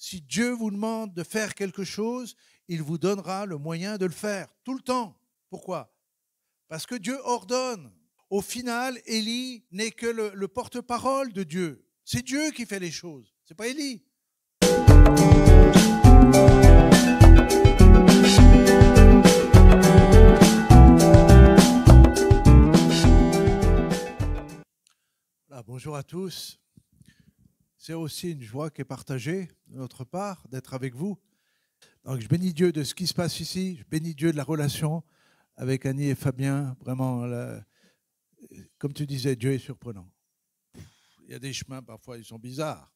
Si Dieu vous demande de faire quelque chose, il vous donnera le moyen de le faire, tout le temps. Pourquoi? Parce que Dieu ordonne. Au final, Élie n'est que le porte-parole de Dieu. C'est Dieu qui fait les choses, ce n'est pas Élie. Voilà, bonjour à tous. C'est aussi une joie qui est partagée de notre part d'être avec vous. Donc, je bénis Dieu de ce qui se passe ici. Je bénis Dieu de la relation avec Annie et Fabien. Vraiment, comme tu disais, Dieu est surprenant. Il y a des chemins, parfois, ils sont bizarres.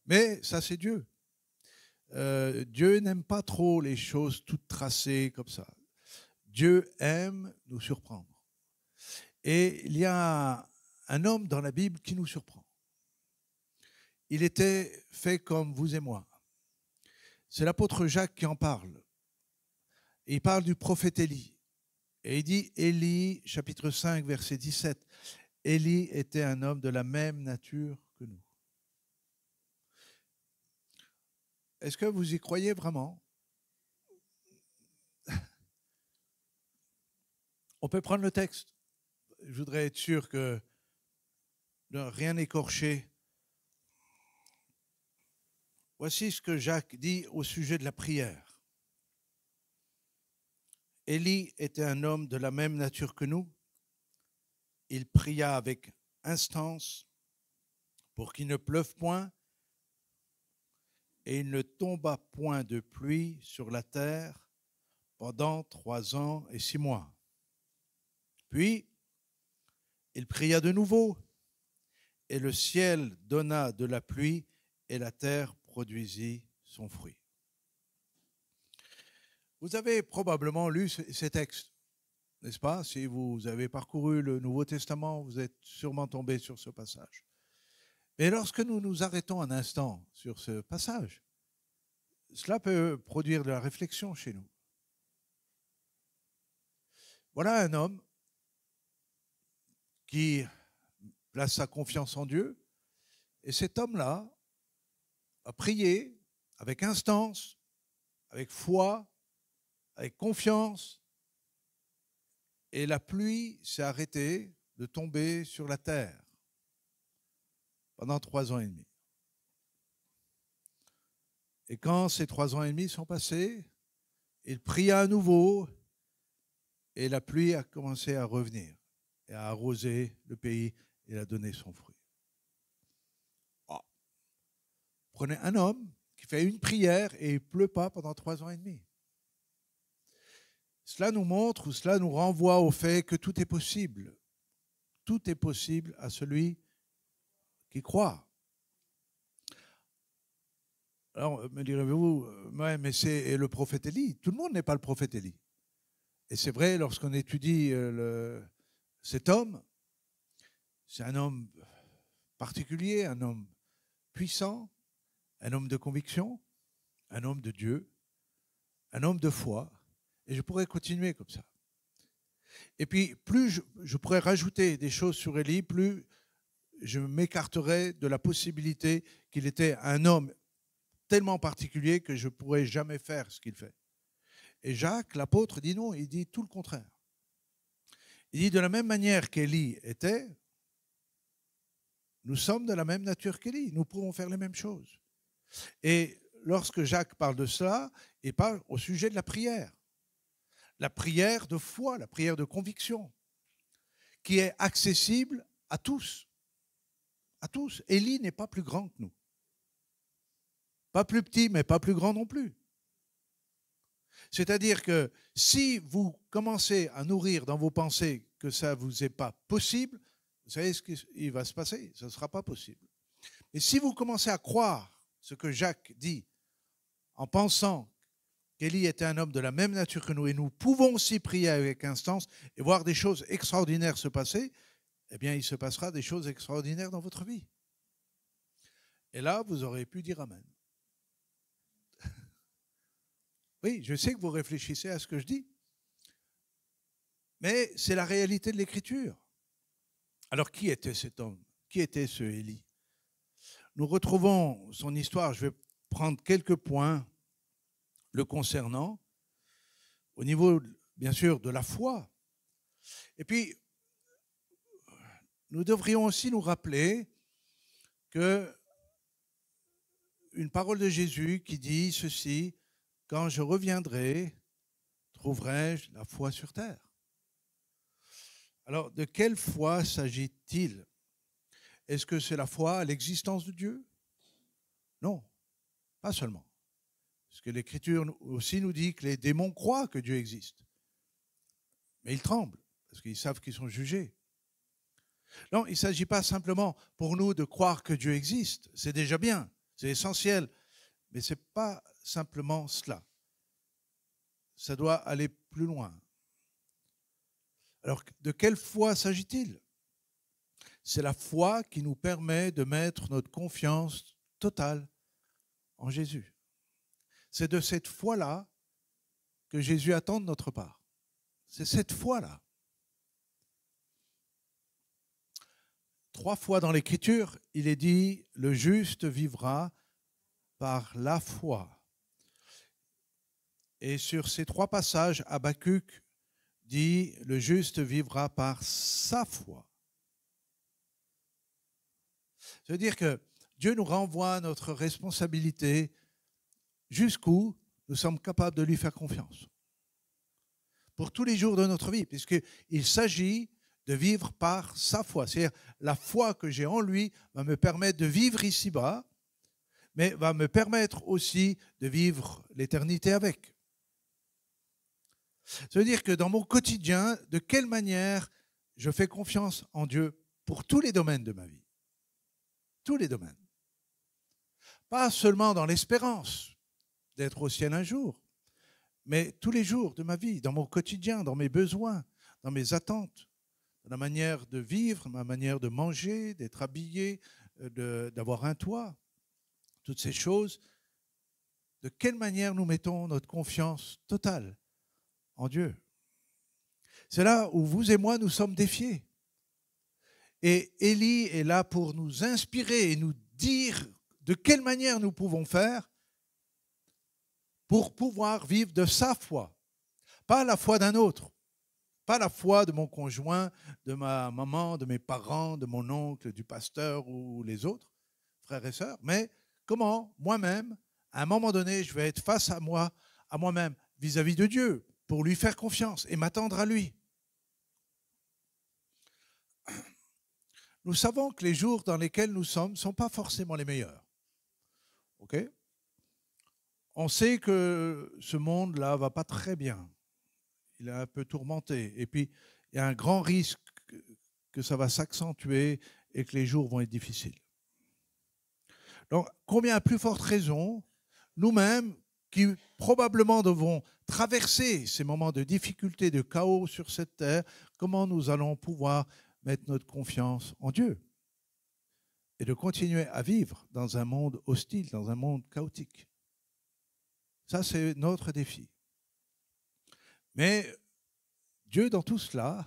Mais ça, c'est Dieu. Dieu n'aime pas trop les choses toutes tracées comme ça. Dieu aime nous surprendre. Et il y a un homme dans la Bible qui nous surprend. Il était fait comme vous et moi. C'est l'apôtre Jacques qui en parle. Et il parle du prophète Élie. Et il dit, Élie, chapitre 5, verset 17, Élie était un homme de la même nature que nous. Est-ce que vous y croyez vraiment? On peut prendre le texte. Je voudrais être sûr que de rien écorcher. Voici ce que Jacques dit au sujet de la prière. Élie était un homme de la même nature que nous. Il pria avec instance pour qu'il ne pleuve point et il ne tomba point de pluie sur la terre pendant 3 ans et 6 mois. Puis, il pria de nouveau et le ciel donna de la pluie et la terre produisit son fruit. Vous avez probablement lu ces textes, n'est-ce pas? Si vous avez parcouru le Nouveau Testament, vous êtes sûrement tombé sur ce passage. Mais lorsque nous nous arrêtons un instant sur ce passage, cela peut produire de la réflexion chez nous. Voilà un homme qui place sa confiance en Dieu, et cet homme-là a prié avec instance, avec foi, avec confiance, et la pluie s'est arrêtée de tomber sur la terre pendant 3 ans et demi. Et quand ces 3 ans et demi sont passés, il pria à nouveau et la pluie a commencé à revenir et à arroser le pays et à donner son fruit. Oh. Prenez un homme qui fait une prière et il ne pleut pas pendant 3 ans et demi. Cela nous montre ou cela nous renvoie au fait que tout est possible. Tout est possible à celui qui croit. Alors, me direz-vous, ouais, mais c'est le prophète Élie. Tout le monde n'est pas le prophète Élie. Et c'est vrai, lorsqu'on étudie cet homme, c'est un homme particulier, un homme puissant, un homme de conviction, un homme de Dieu, un homme de foi. Et je pourrais continuer comme ça. Et puis, plus je pourrais rajouter des choses sur Élie, plus je m'écarterais de la possibilité qu'il était un homme tellement particulier que je ne pourrais jamais faire ce qu'il fait. Et Jacques, l'apôtre, dit non, il dit tout le contraire. Il dit de la même manière qu'Élie était, nous sommes de la même nature qu'Élie, nous pouvons faire les mêmes choses. Et lorsque Jacques parle de cela, il parle au sujet de la prière de foi, la prière de conviction, qui est accessible à tous. À tous. Élie n'est pas plus grand que nous. Pas plus petit, mais pas plus grand non plus. C'est-à-dire que si vous commencez à nourrir dans vos pensées que ça ne vous est pas possible, vous savez ce qui va se passer, ça ne sera pas possible. Et si vous commencez à croire ce que Jacques dit, en pensant qu'Élie était un homme de la même nature que nous, et nous pouvons aussi prier avec instance et voir des choses extraordinaires se passer, eh bien, il se passera des choses extraordinaires dans votre vie. Et là, vous aurez pu dire Amen. Oui, je sais que vous réfléchissez à ce que je dis, mais c'est la réalité de l'Écriture. Alors, qui était cet homme? Qui était ce Élie? Nous retrouvons son histoire, je vais prendre quelques points le concernant, au niveau, bien sûr, de la foi. Et puis, nous devrions aussi nous rappeler que une parole de Jésus qui dit ceci: « Quand je reviendrai, trouverai-je la foi sur terre ?» Alors, de quelle foi s'agit-il? Est-ce que c'est la foi à l'existence de Dieu? Non, pas seulement. Parce que l'Écriture aussi nous dit que les démons croient que Dieu existe. Mais ils tremblent, parce qu'ils savent qu'ils sont jugés. Non, il ne s'agit pas simplement pour nous de croire que Dieu existe. C'est déjà bien, c'est essentiel. Mais ce n'est pas simplement cela. Ça doit aller plus loin. Alors, de quelle foi s'agit-il? C'est la foi qui nous permet de mettre notre confiance totale en Jésus. C'est de cette foi-là que Jésus attend de notre part. C'est cette foi-là. 3 fois dans l'Écriture, il est dit « Le juste vivra par la foi ». Et sur ces 3 passages, Habakkuk dit « Le juste vivra par sa foi ». Ça veut dire que Dieu nous renvoie à notre responsabilité jusqu'où nous sommes capables de lui faire confiance. Pour tous les jours de notre vie, puisqu'il s'agit de vivre par sa foi. C'est-à-dire, la foi que j'ai en lui va me permettre de vivre ici-bas, mais va me permettre aussi de vivre l'éternité avec. Ça veut dire que dans mon quotidien, de quelle manière je fais confiance en Dieu pour tous les domaines de ma vie. Tous les domaines. Pas seulement dans l'espérance d'être au ciel un jour, mais tous les jours de ma vie, dans mon quotidien, dans mes besoins, dans mes attentes, dans la manière de vivre, ma manière de manger, d'être habillé, d'avoir un toit, toutes ces choses. De quelle manière nous mettons notre confiance totale en Dieu? C'est là où vous et moi, nous sommes défiés. Et Élie est là pour nous inspirer et nous dire de quelle manière nous pouvons faire pour pouvoir vivre de sa foi. Pas la foi d'un autre, pas la foi de mon conjoint, de ma maman, de mes parents, de mon oncle, du pasteur ou les autres, frères et sœurs, mais comment moi-même, à un moment donné, je vais être face à moi-même, vis-à-vis de Dieu, pour lui faire confiance et m'attendre à lui. Nous savons que les jours dans lesquels nous sommes ne sont pas forcément les meilleurs. OK ? On sait que ce monde-là ne va pas très bien. Il est un peu tourmenté. Et puis, il y a un grand risque que ça va s'accentuer et que les jours vont être difficiles. Donc, combien à plus forte raison, nous-mêmes, qui probablement devons traverser ces moments de difficulté, de chaos sur cette terre, comment nous allons pouvoir mettre notre confiance en Dieu et de continuer à vivre dans un monde hostile, dans un monde chaotique. Ça, c'est notre défi. Mais Dieu, dans tout cela,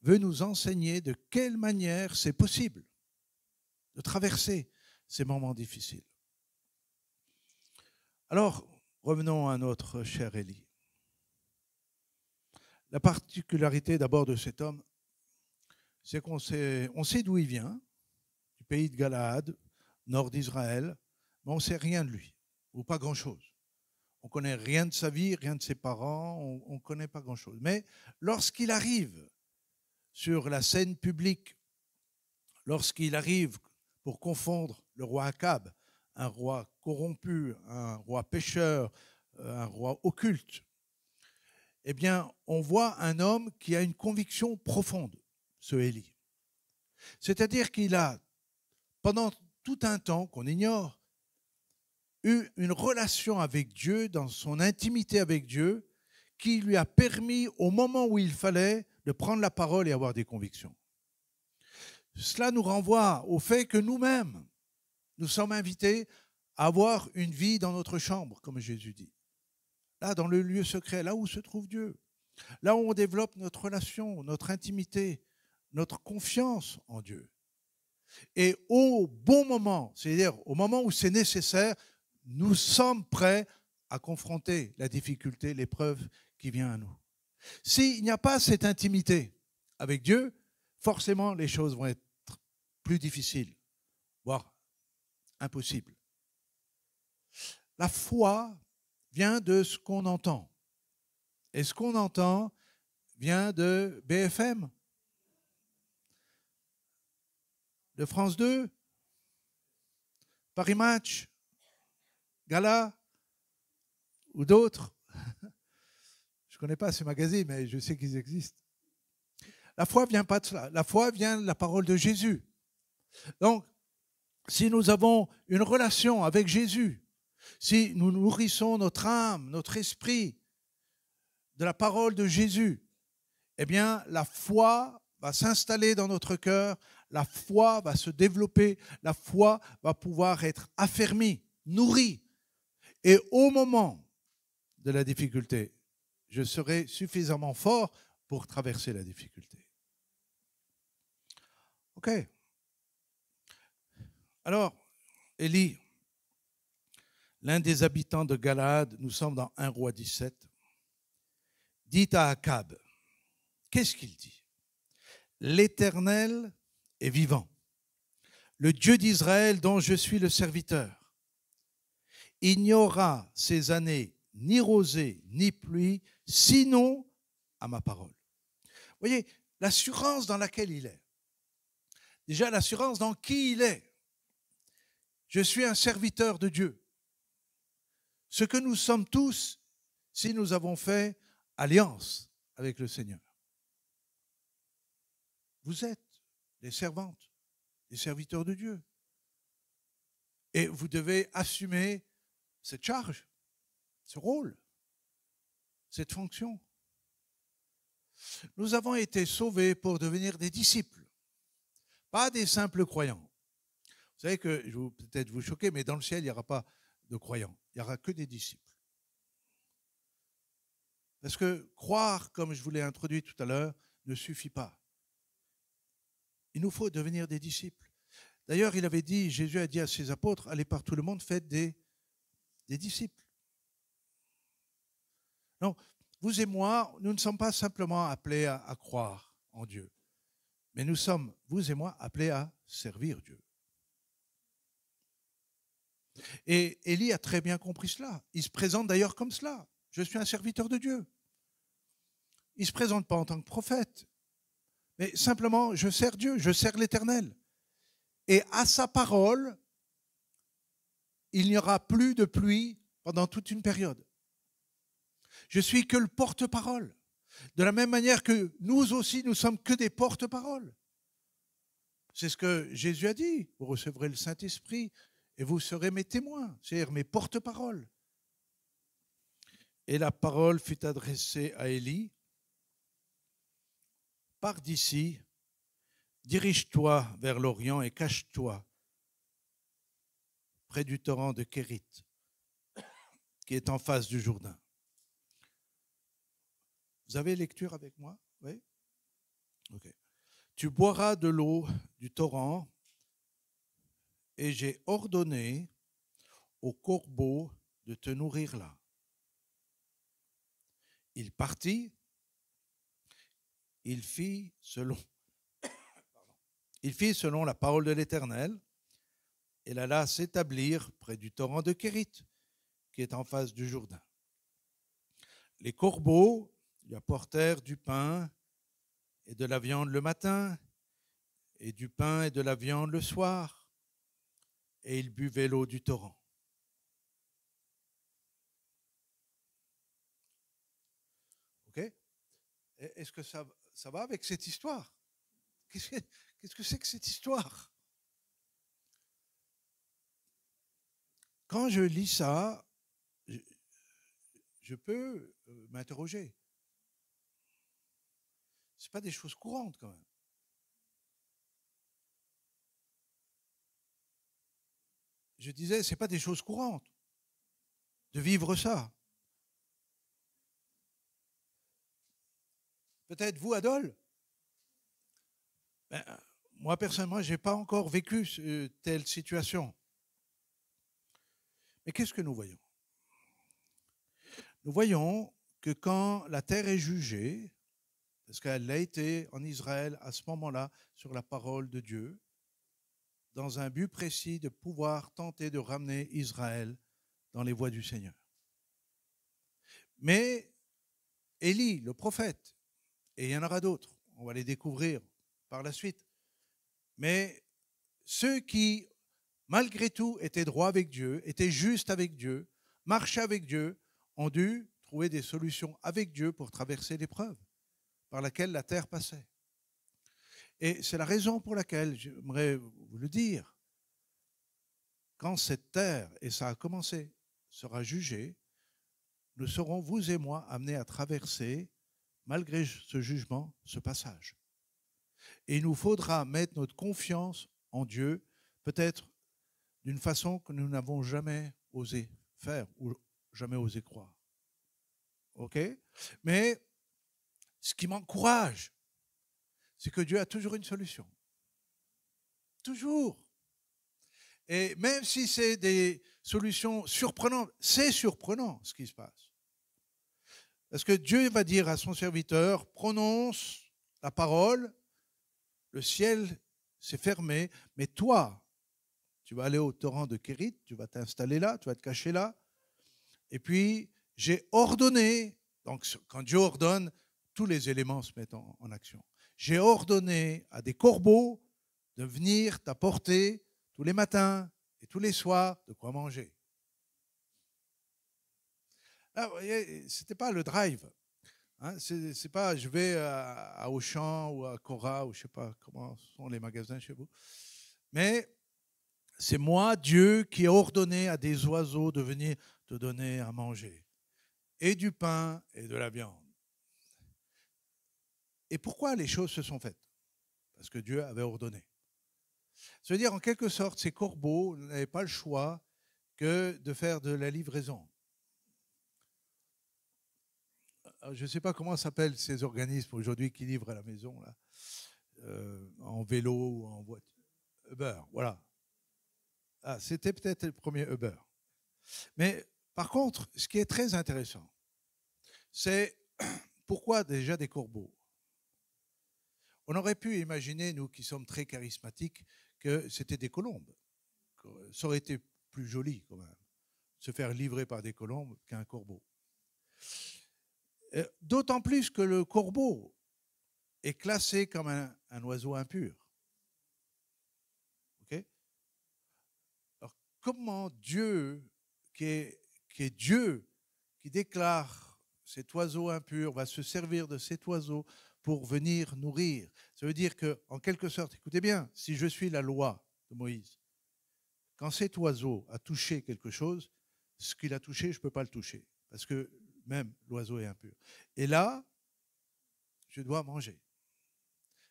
veut nous enseigner de quelle manière c'est possible de traverser ces moments difficiles. Alors, revenons à notre cher Élie. La particularité d'abord de cet homme, c'est qu'on sait d'où il vient, du pays de Galaad, nord d'Israël, mais on ne sait rien de lui, ou pas grand-chose. On ne connaît rien de sa vie, rien de ses parents, on ne connaît pas grand-chose. Mais lorsqu'il arrive sur la scène publique, lorsqu'il arrive pour confondre le roi Akab, un roi corrompu, un roi pécheur, un roi occulte, eh bien, on voit un homme qui a une conviction profonde, ce Élie. C'est-à-dire qu'il a, pendant tout un temps qu'on ignore, eu une relation avec Dieu, dans son intimité avec Dieu, qui lui a permis, au moment où il fallait, de prendre la parole et avoir des convictions. Cela nous renvoie au fait que nous-mêmes, nous sommes invités à avoir une vie dans notre chambre, comme Jésus dit. Là, dans le lieu secret, là où se trouve Dieu. Là où on développe notre relation, notre intimité, notre confiance en Dieu. Et au bon moment, c'est-à-dire au moment où c'est nécessaire, nous sommes prêts à confronter la difficulté, l'épreuve qui vient à nous. S'il n'y a pas cette intimité avec Dieu, forcément les choses vont être plus difficiles, voire impossibles. La foi vient de ce qu'on entend. Et ce qu'on entend vient de BFM, de France 2, Paris Match, Gala ou d'autres. Je ne connais pas ces magazines, mais je sais qu'ils existent. La foi ne vient pas de cela. La foi vient de la parole de Jésus. Donc, si nous avons une relation avec Jésus, si nous nourrissons notre âme, notre esprit de la parole de Jésus, eh bien, la foi va s'installer dans notre cœur, la foi va se développer, la foi va pouvoir être affermie, nourrie. Et au moment de la difficulté, je serai suffisamment fort pour traverser la difficulté. OK. Alors, Élie, l'un des habitants de Galaad, nous sommes dans 1 Roi 17, dit à Akab, qu'est-ce qu'il dit? L'Éternel est vivant, le Dieu d'Israël dont je suis le serviteur. Il n'y aura ces années ni rosée ni pluie, sinon à ma parole. Vous voyez, l'assurance dans laquelle il est. Déjà, l'assurance dans qui il est. Je suis un serviteur de Dieu. Ce que nous sommes tous, si nous avons fait alliance avec le Seigneur. Vous êtes des servantes, des serviteurs de Dieu. Et vous devez assumer cette charge, ce rôle, cette fonction. Nous avons été sauvés pour devenir des disciples, pas des simples croyants. Vous savez que, je vais peut-être vous choquer, mais dans le ciel, il n'y aura pas de croyants, il n'y aura que des disciples. Parce que croire, comme je vous l'ai introduit tout à l'heure, ne suffit pas. Il nous faut devenir des disciples. D'ailleurs, Jésus a dit à ses apôtres, allez par tout le monde, faites des disciples. Non, vous et moi, nous ne sommes pas simplement appelés à croire en Dieu, mais nous sommes, vous et moi, appelés à servir Dieu. Et Élie a très bien compris cela. Il se présente d'ailleurs comme cela. Je suis un serviteur de Dieu. Il ne se présente pas en tant que prophète, mais simplement, je sers Dieu, je sers l'Éternel. Et à sa parole, il n'y aura plus de pluie pendant toute une période. Je suis que le porte-parole. De la même manière que nous aussi, nous sommes que des porte-paroles. C'est ce que Jésus a dit. Vous recevrez le Saint-Esprit et vous serez mes témoins, c'est-à-dire mes porte-paroles. Et la parole fut adressée à Élie. Pars d'ici, dirige-toi vers l'Orient et cache-toi près du torrent de Kérit, qui est en face du Jourdain. Vous avez lecture avec moi? Oui? Ok. Tu boiras de l'eau du torrent et j'ai ordonné aux corbeaux de te nourrir là. Il partit, il fit selon la parole de l'Éternel et il alla s'établir près du torrent de Kérit, qui est en face du Jourdain. Les corbeaux lui apportèrent du pain et de la viande le matin, et du pain et de la viande le soir, et il buvait l'eau du torrent. Ok? Est-ce que ça va avec cette histoire? Qu'est-ce que c'est que cette histoire? Quand je lis ça, je peux m'interroger. Ce n'est pas des choses courantes quand même. Je disais, ce n'est pas des choses courantes de vivre ça. Peut-être vous, Adol? Moi, personnellement, je n'ai pas encore vécu telle situation. Mais qu'est-ce que nous voyons? Nous voyons que quand la terre est jugée, parce qu'elle a été en Israël à ce moment-là sur la parole de Dieu, dans un but précis de pouvoir tenter de ramener Israël dans les voies du Seigneur. Mais Élie, le prophète, et il y en aura d'autres, on va les découvrir par la suite, mais ceux qui, malgré tout, étaient droits avec Dieu, étaient justes avec Dieu, marchaient avec Dieu, ont dû trouver des solutions avec Dieu pour traverser l'épreuve par laquelle la terre passait. Et c'est la raison pour laquelle j'aimerais vous le dire. Quand cette terre, et ça a commencé, sera jugée, nous serons, vous et moi, amenés à traverser, malgré ce jugement, ce passage. Et il nous faudra mettre notre confiance en Dieu, peut-être d'une façon que nous n'avons jamais osé faire ou jamais osé croire. OK? Mais ce qui m'encourage, c'est que Dieu a toujours une solution. Toujours. Et même si c'est des solutions surprenantes, c'est surprenant ce qui se passe. Parce que Dieu va dire à son serviteur, prononce la parole, le ciel s'est fermé, mais toi, tu vas aller au torrent de Kérit, tu vas t'installer là, tu vas te cacher là, et puis j'ai ordonné, donc quand Dieu ordonne, tous les éléments se mettent en action. J'ai ordonné à des corbeaux de venir t'apporter tous les matins et tous les soirs de quoi manger. Là, vous voyez, ce n'était pas le drive. Hein, c'est pas je vais à Auchan ou à Cora ou je ne sais pas comment sont les magasins chez vous. Mais c'est moi, Dieu, qui ai ordonné à des oiseaux de venir te donner à manger. Et du pain et de la viande. Et pourquoi les choses se sont faites? Parce que Dieu avait ordonné. Ça veut dire, en quelque sorte, ces corbeaux n'avaient pas le choix que de faire de la livraison. Je ne sais pas comment s'appellent ces organismes aujourd'hui qui livrent à la maison, là, en vélo ou en voiture. Uber, voilà. Ah, c'était peut-être le premier Uber. Mais par contre, ce qui est très intéressant, c'est pourquoi déjà des corbeaux? On aurait pu imaginer, nous qui sommes très charismatiques, que c'était des colombes. Ça aurait été plus joli quand même, se faire livrer par des colombes qu'un corbeau. D'autant plus que le corbeau est classé comme un oiseau impur. Okay? Alors, comment Dieu, qui est Dieu, qui déclare cet oiseau impur, va se servir de cet oiseau pour venir nourrir? Ça veut dire que, en quelque sorte, écoutez bien, si je suis la loi de Moïse, quand cet oiseau a touché quelque chose, ce qu'il a touché, je ne peux pas le toucher, parce que même l'oiseau est impur. Et là, je dois manger.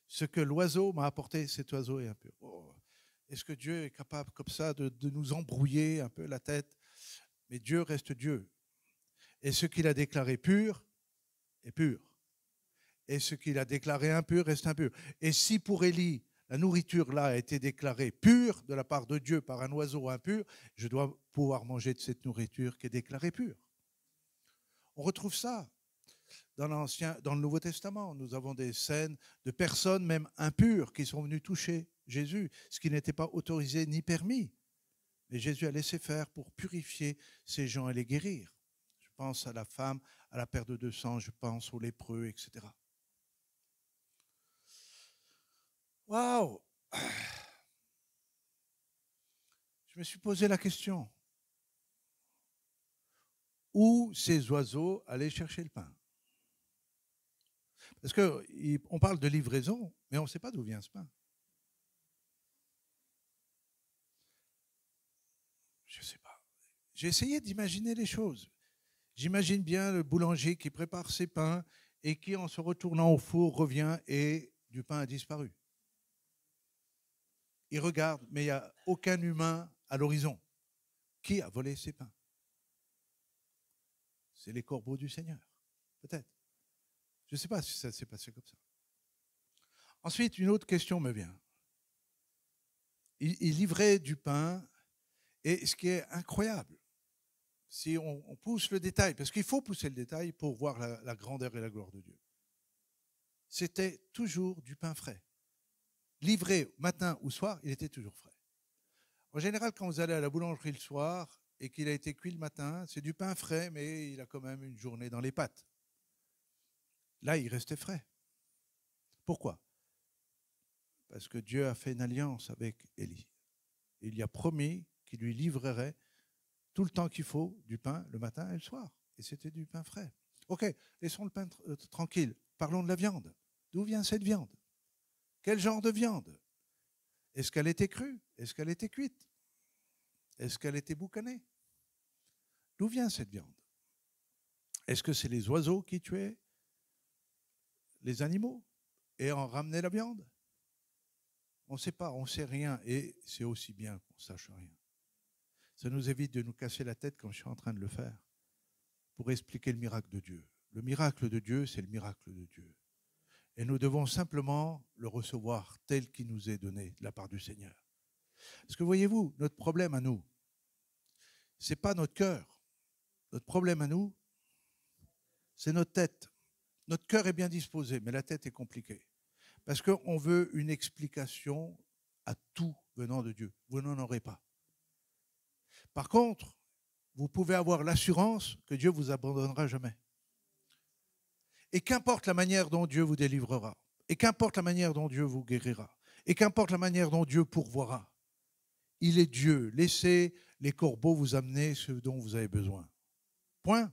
Ce que l'oiseau m'a apporté, cet oiseau est impur. Oh, est-ce que Dieu est capable comme ça de nous embrouiller un peu la tête? Mais Dieu reste Dieu. Et ce qu'il a déclaré pur est pur. Et ce qu'il a déclaré impur reste impur. Et si pour Élie, la nourriture là a été déclarée pure de la part de Dieu par un oiseau impur, je dois pouvoir manger de cette nourriture qui est déclarée pure. On retrouve ça dans le Nouveau Testament. Nous avons des scènes de personnes même impures qui sont venues toucher Jésus, ce qui n'était pas autorisé ni permis. Mais Jésus a laissé faire pour purifier ces gens et les guérir. Je pense à la femme, à la perte de sang, je pense aux lépreux, etc. Waouh! Je me suis posé la question. Où ces oiseaux allaient chercher le pain? Parce qu'on parle de livraison, mais on ne sait pas d'où vient ce pain. Je ne sais pas. J'ai essayé d'imaginer les choses. J'imagine bien le boulanger qui prépare ses pains et qui, en se retournant au four, revient et du pain a disparu. Il regarde, mais il n'y a aucun humain à l'horizon. Qui a volé ces pains? C'est les corbeaux du Seigneur, peut-être. Je ne sais pas si ça s'est passé comme ça. Ensuite, une autre question me vient. Il livrait du pain, et ce qui est incroyable, si on pousse le détail, parce qu'il faut pousser le détail pour voir la grandeur et la gloire de Dieu. C'était toujours du pain frais. Livré matin ou soir, il était toujours frais. En général, quand vous allez à la boulangerie le soir et qu'il a été cuit le matin, c'est du pain frais, mais il a quand même une journée dans les pattes. Là, il restait frais. Pourquoi? Parce que Dieu a fait une alliance avec Élie. Il lui a promis qu'il lui livrerait tout le temps qu'il faut du pain le matin et le soir. Et c'était du pain frais. Ok, laissons le pain tranquille. Parlons de la viande. D'où vient cette viande? Quel genre de viande? Est-ce qu'elle était crue? Est-ce qu'elle était cuite? Est-ce qu'elle était boucanée? D'où vient cette viande? Est-ce que c'est les oiseaux qui tuaient les animaux et en ramenaient la viande? On ne sait pas, on ne sait rien, et c'est aussi bien qu'on ne sache rien. Ça nous évite de nous casser la tête comme je suis en train de le faire pour expliquer le miracle de Dieu. Le miracle de Dieu, c'est le miracle de Dieu. Et nous devons simplement le recevoir tel qu'il nous est donné de la part du Seigneur. Parce que voyez-vous, notre problème à nous, ce n'est pas notre cœur. Notre problème à nous, c'est notre tête. Notre cœur est bien disposé, mais la tête est compliquée. Parce qu'on veut une explication à tout venant de Dieu. Vous n'en aurez pas. Par contre, vous pouvez avoir l'assurance que Dieu ne vous abandonnera jamais. Et qu'importe la manière dont Dieu vous délivrera, et qu'importe la manière dont Dieu vous guérira, et qu'importe la manière dont Dieu pourvoira, il est Dieu. Laissez les corbeaux vous amener ce dont vous avez besoin. Point.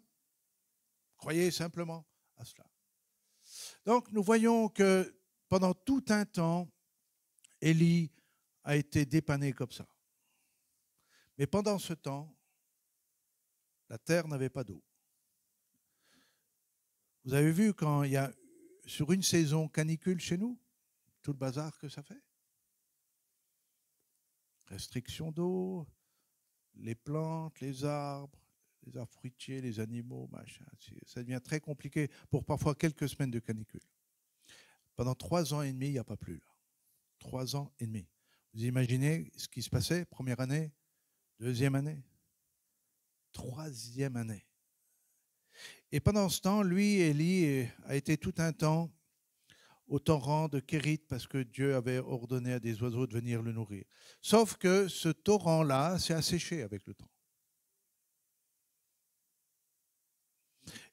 Croyez simplement à cela. Donc, nous voyons que pendant tout un temps, Élie a été dépanné comme ça. Mais pendant ce temps, la terre n'avait pas d'eau. Vous avez vu quand il y a sur une saison canicule chez nous, tout le bazar que ça fait? Restriction d'eau, les plantes, les arbres fruitiers, les animaux, machin. Ça devient très compliqué pour parfois quelques semaines de canicule. Pendant 3 ans et demi, il n'y a pas plu. Là. 3 ans et demi. Vous imaginez ce qui se passait? Première année, deuxième année, troisième année. Et pendant ce temps, lui, Élie, a été tout un temps au torrent de Kérit parce que Dieu avait ordonné à des oiseaux de venir le nourrir. Sauf que ce torrent-là s'est asséché avec le temps.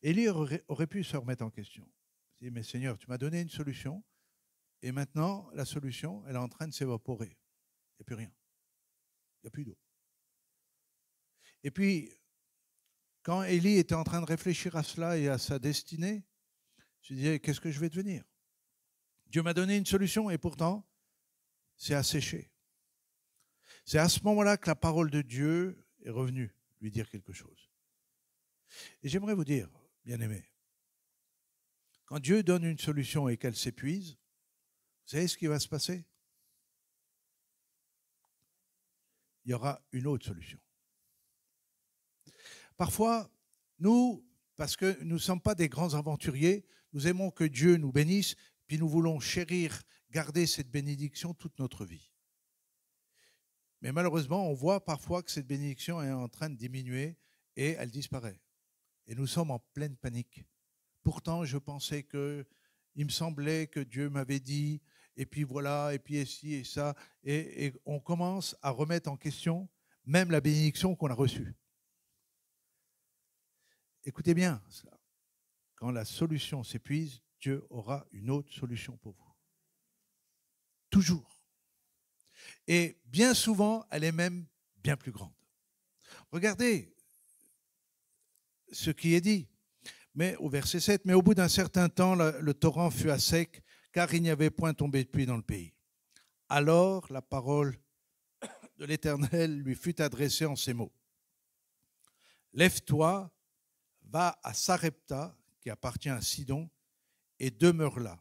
Élie aurait pu se remettre en question. Il dit, mais Seigneur, tu m'as donné une solution et maintenant, la solution, elle est en train de s'évaporer. Il n'y a plus rien. Il n'y a plus d'eau. Et puis, quand Élie était en train de réfléchir à cela et à sa destinée, je disais, qu'est-ce que je vais devenir? Dieu m'a donné une solution et pourtant, c'est asséché. C'est à ce moment-là que la parole de Dieu est revenue lui dire quelque chose. Et j'aimerais vous dire, bien-aimés, quand Dieu donne une solution et qu'elle s'épuise, vous savez ce qui va se passer? Il y aura une autre solution. Parfois, nous, parce que nous ne sommes pas des grands aventuriers, nous aimons que Dieu nous bénisse, puis nous voulons chérir, garder cette bénédiction toute notre vie. Mais malheureusement, on voit parfois que cette bénédiction est en train de diminuer et elle disparaît. Et nous sommes en pleine panique. Pourtant, je pensais il me semblait que Dieu m'avait dit, et puis voilà, et puis ci et ça, et on commence à remettre en question même la bénédiction qu'on a reçue. Écoutez bien cela. Quand la solution s'épuise, Dieu aura une autre solution pour vous. Toujours. Et bien souvent, elle est même bien plus grande. Regardez ce qui est dit. Mais au verset 7, mais au bout d'un certain temps, le torrent fut à sec, car il n'y avait point tombé de pluie dans le pays. Alors la parole de l'Éternel lui fut adressée en ces mots. Lève-toi, va à Sarepta, qui appartient à Sidon, et demeure là.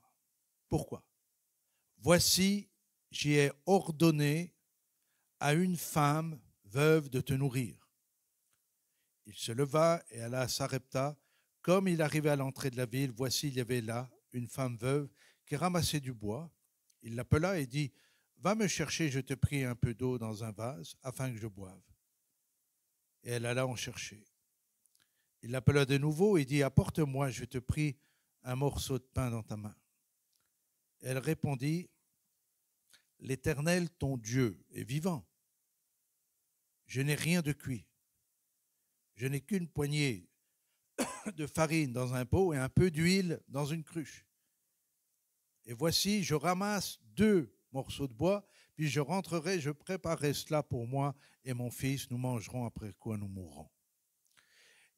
Pourquoi? Voici, j'y ai ordonné à une femme veuve de te nourrir. Il se leva et alla à Sarepta. Comme il arrivait à l'entrée de la ville, voici, il y avait là une femme veuve qui ramassait du bois. Il l'appela et dit, va me chercher, je te prie, un peu d'eau dans un vase, afin que je boive. Et elle alla en chercher. Il l'appela de nouveau et dit, apporte-moi, je te prie, un morceau de pain dans ta main. Elle répondit, l'Éternel, ton Dieu, est vivant. Je n'ai rien de cuit. Je n'ai qu'une poignée de farine dans un pot et un peu d'huile dans une cruche. Et voici, je ramasse 2 morceaux de bois, puis je rentrerai, je préparerai cela pour moi et mon fils, nous mangerons, après quoi nous mourrons.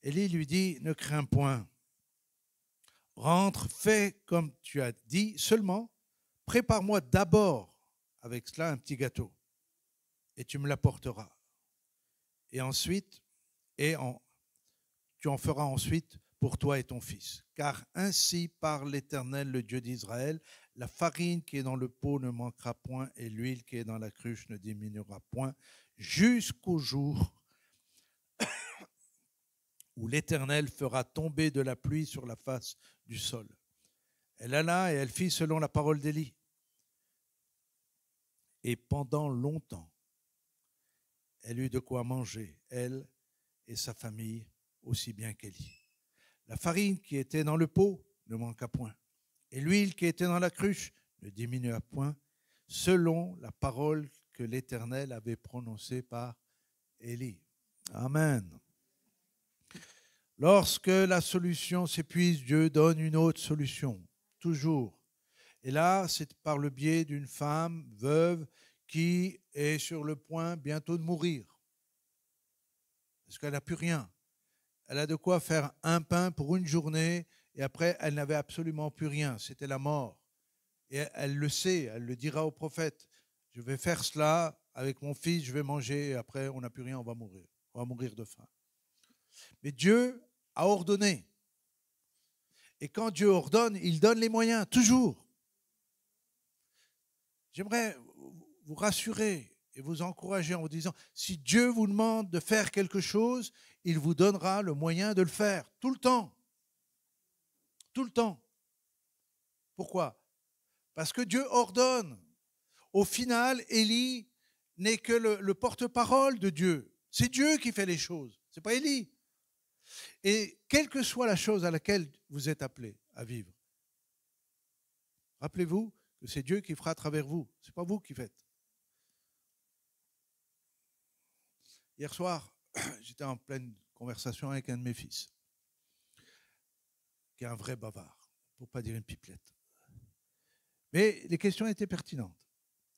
Élie lui dit, ne crains point, rentre, fais comme tu as dit, seulement prépare-moi d'abord avec cela un petit gâteau, et tu me l'apporteras. Et ensuite, tu en feras ensuite pour toi et ton fils. Car ainsi parle l'Éternel, le Dieu d'Israël, la farine qui est dans le pot ne manquera point et l'huile qui est dans la cruche ne diminuera point, jusqu'au jour où l'Éternel fera tomber de la pluie sur la face du sol. Elle alla et elle fit selon la parole d'Élie. Et pendant longtemps, elle eut de quoi manger, elle et sa famille, aussi bien qu'Élie. La farine qui était dans le pot ne manqua point, et l'huile qui était dans la cruche ne diminua point, selon la parole que l'Éternel avait prononcée par Élie. Amen. Lorsque la solution s'épuise, Dieu donne une autre solution, toujours. Et là, c'est par le biais d'une femme veuve qui est sur le point bientôt de mourir, parce qu'elle n'a plus rien. Elle a de quoi faire un pain pour une journée, et après, elle n'avait absolument plus rien. C'était la mort. Et elle le sait, elle le dira au prophète. Je vais faire cela avec mon fils, je vais manger, et après, on n'a plus rien, on va mourir. On va mourir de faim. Mais Dieu a ordonné. Et quand Dieu ordonne, il donne les moyens, toujours. J'aimerais vous rassurer et vous encourager en vous disant, si Dieu vous demande de faire quelque chose, il vous donnera le moyen de le faire, tout le temps. Tout le temps. Pourquoi? Parce que Dieu ordonne. Au final, Élie n'est que le porte-parole de Dieu. C'est Dieu qui fait les choses, ce n'est pas Élie. Et quelle que soit la chose à laquelle vous êtes appelé à vivre, rappelez-vous que c'est Dieu qui fera à travers vous, ce n'est pas vous qui faites. Hier soir, j'étais en pleine conversation avec un de mes fils, qui est un vrai bavard, pour ne pas dire une pipelette. Mais les questions étaient pertinentes.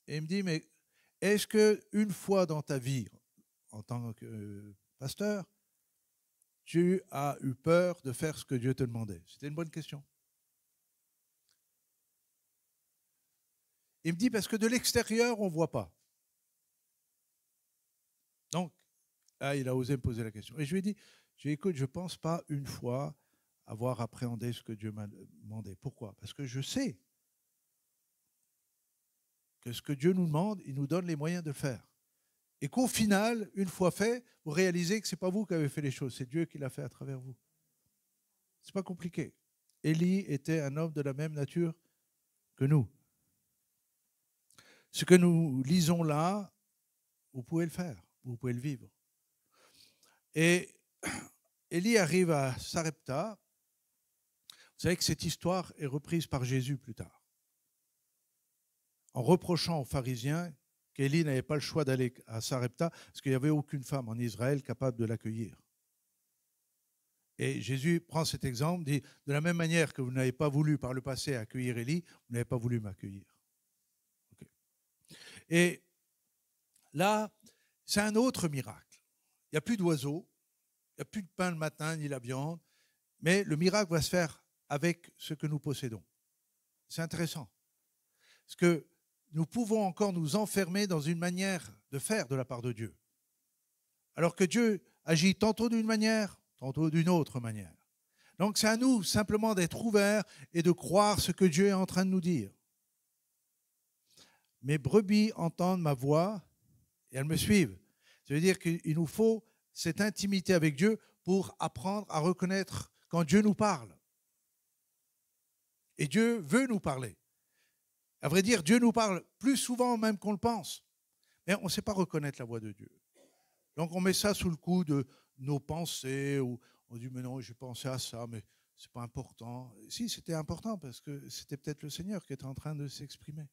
Et il me dit, mais est-ce qu'une fois dans ta vie, en tant que pasteur, tu as eu peur de faire ce que Dieu te demandait? C'était une bonne question. Il me dit, parce que de l'extérieur, on ne voit pas. Donc, là, il a osé me poser la question. Et je lui ai dit, écoute, je ne pense pas une fois avoir appréhendé ce que Dieu m'a demandé. Pourquoi? Parce que je sais que ce que Dieu nous demande, il nous donne les moyens de le faire. Et qu'au final, une fois fait, vous réalisez que ce n'est pas vous qui avez fait les choses, c'est Dieu qui l'a fait à travers vous. Ce n'est pas compliqué. Élie était un homme de la même nature que nous. Ce que nous lisons là, vous pouvez le faire, vous pouvez le vivre. Et Élie arrive à Sarepta. Vous savez que cette histoire est reprise par Jésus plus tard, en reprochant aux pharisiens qu'Élie n'avait pas le choix d'aller à Sarepta parce qu'il n'y avait aucune femme en Israël capable de l'accueillir. Et Jésus prend cet exemple, dit, de la même manière que vous n'avez pas voulu par le passé accueillir Élie, vous n'avez pas voulu m'accueillir. Okay. Et là, c'est un autre miracle. Il n'y a plus d'oiseaux, il n'y a plus de pain le matin, ni la viande, mais le miracle va se faire avec ce que nous possédons. C'est intéressant. Parce que nous pouvons encore nous enfermer dans une manière de faire de la part de Dieu. Alors que Dieu agit tantôt d'une manière, tantôt d'une autre manière. Donc c'est à nous simplement d'être ouverts et de croire ce que Dieu est en train de nous dire. Mes brebis entendent ma voix et elles me suivent. Ça veut dire qu'il nous faut cette intimité avec Dieu pour apprendre à reconnaître quand Dieu nous parle. Et Dieu veut nous parler. À vrai dire, Dieu nous parle plus souvent même qu'on le pense. Mais on ne sait pas reconnaître la voix de Dieu. Donc on met ça sous le coup de nos pensées, ou On dit, mais non, j'ai pensé à ça, mais c'est pas important. Si, c'était important parce que c'était peut-être le Seigneur qui était en train de s'exprimer.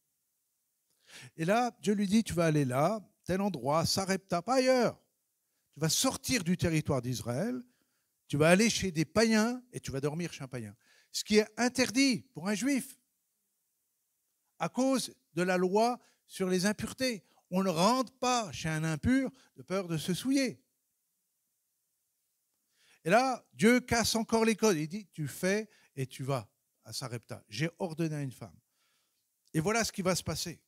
Et là, Dieu lui dit, tu vas aller là, tel endroit, Sarepta, pas ailleurs. Tu vas sortir du territoire d'Israël, tu vas aller chez des païens et tu vas dormir chez un païen. Ce qui est interdit pour un juif à cause de la loi sur les impuretés. On ne rentre pas chez un impur de peur de se souiller. Et là, Dieu casse encore les codes. Il dit, tu fais et tu vas à Sarepta. J'ai ordonné à une femme. Et voilà ce qui va se passer.